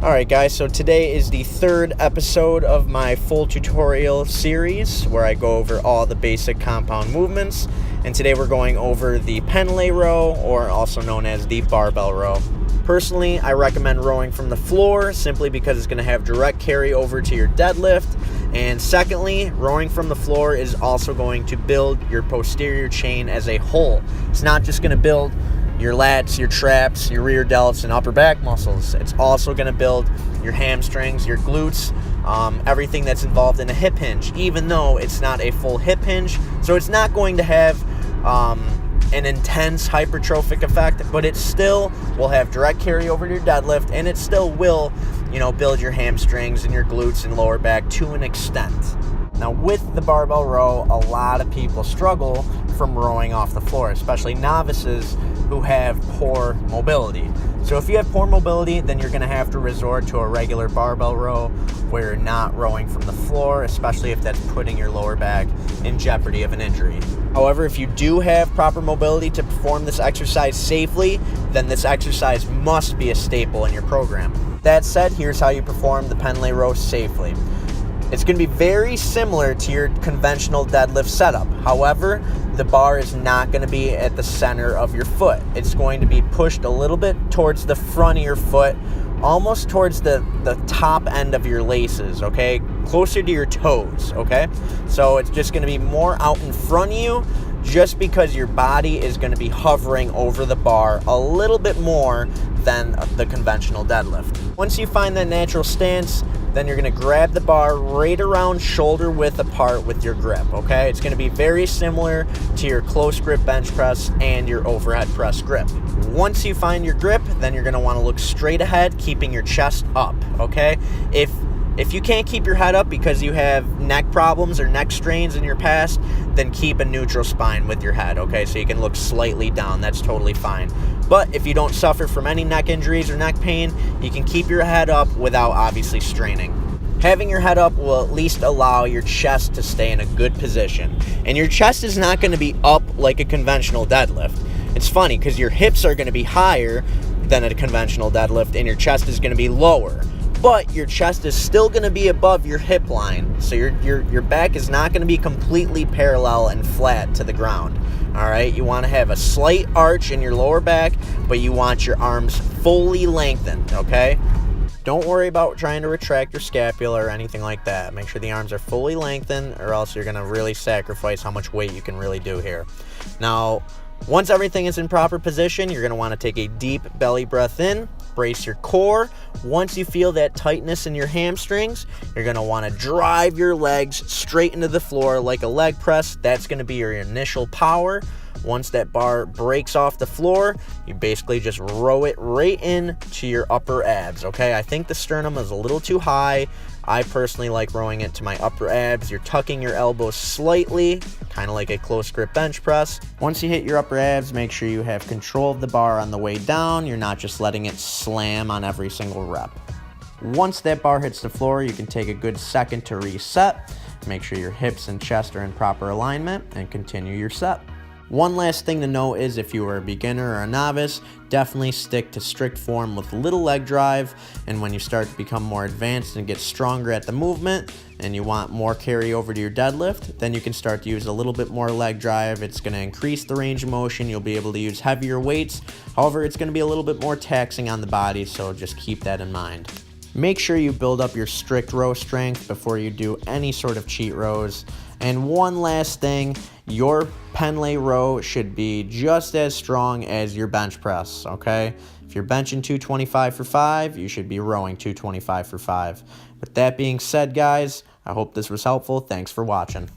Alright guys, so today is the third episode of my full tutorial series where I go over all the basic compound movements, and today we're going over the pendlay row, or also known as the barbell row. Personally, I recommend rowing from the floor simply because it's going to have direct carry over to your deadlift, and secondly, rowing from the floor is also going to build your posterior chain as a whole. It's not just going to build your lats, your traps, your rear delts, and upper back muscles. It's also going to build your hamstrings, your glutes, everything that's involved in a hip hinge, even though it's not a full hip hinge. So it's not going to have an intense hypertrophic effect, but it still will have direct carry over to your deadlift, and it still will, build your hamstrings and your glutes and lower back to an extent. Now, with the barbell row, a lot of people struggle from rowing off the floor, especially novices who have poor mobility. So if you have poor mobility, then you're going to have to resort to a regular barbell row where you're not rowing from the floor, especially if that's putting your lower back in jeopardy of an injury. However, if you do have proper mobility to perform this exercise safely, then this exercise must be a staple in your program. That said, here's how you perform the pendlay row safely. It's going to be very similar to your conventional deadlift setup. However, the bar is not going to be at the center of your foot. It's going to be pushed a little bit towards the front of your foot, almost towards the top end of your laces, okay? Closer to your toes, okay? So it's just going to be more out in front of you, just because your body is going to be hovering over the bar a little bit more than the conventional deadlift. Once you find that natural stance, then you're going to grab the bar right around shoulder width apart with your grip, okay? It's going to be very similar to your close grip bench press and your overhead press grip. Once you find your grip, then you're going to want to look straight ahead, keeping your chest up, okay? If you can't keep your head up because you have neck problems or neck strains in your past, then keep a neutral spine with your head, okay? So you can look slightly down. That's totally fine. But if you don't suffer from any neck injuries or neck pain, you can keep your head up without obviously straining. Having your head up will at least allow your chest to stay in a good position. And your chest is not going to be up like a conventional deadlift. It's funny because your hips are going to be higher than a conventional deadlift and your chest is going to be lower. But your chest is still going to be above your hip line, so your back is not going to be completely parallel and flat to the ground. All right, you want to have a slight arch in your lower back, but you want your arms fully lengthened, okay? Don't worry about trying to retract your scapula or anything like that. Make sure the arms are fully lengthened, or else you're going to really sacrifice how much weight you can really do here. Now, once everything is in proper position, you're going to want to take a deep belly breath in, brace your core. Once you feel that tightness in your hamstrings, you're going to want to drive your legs straight into the floor like a leg press. That's going to be your initial power. Once that bar breaks off the floor, you basically just row it right in to your upper abs, okay? I think the sternum is a little too high. I personally like rowing it to my upper abs. You're tucking your elbows slightly, kind of like a close grip bench press. Once you hit your upper abs, make sure you have control of the bar on the way down. You're not just letting it slam on every single rep. Once that bar hits the floor, you can take a good second to reset. Make sure your hips and chest are in proper alignment and continue your set. One last thing to note is if you are a beginner or a novice, definitely stick to strict form with little leg drive, and when you start to become more advanced and get stronger at the movement and you want more carry over to your deadlift, then you can start to use a little bit more leg drive. It's going to increase the range of motion. You'll be able to use heavier weights. However, it's going to be a little bit more taxing on the body, so just keep that in mind. Make sure you build up your strict row strength before you do any sort of cheat rows. And one last thing, your pendlay row should be just as strong as your bench press, okay? If you're benching 225 for 5, you should be rowing 225 for 5. With that being said, guys, I hope this was helpful. Thanks for watching.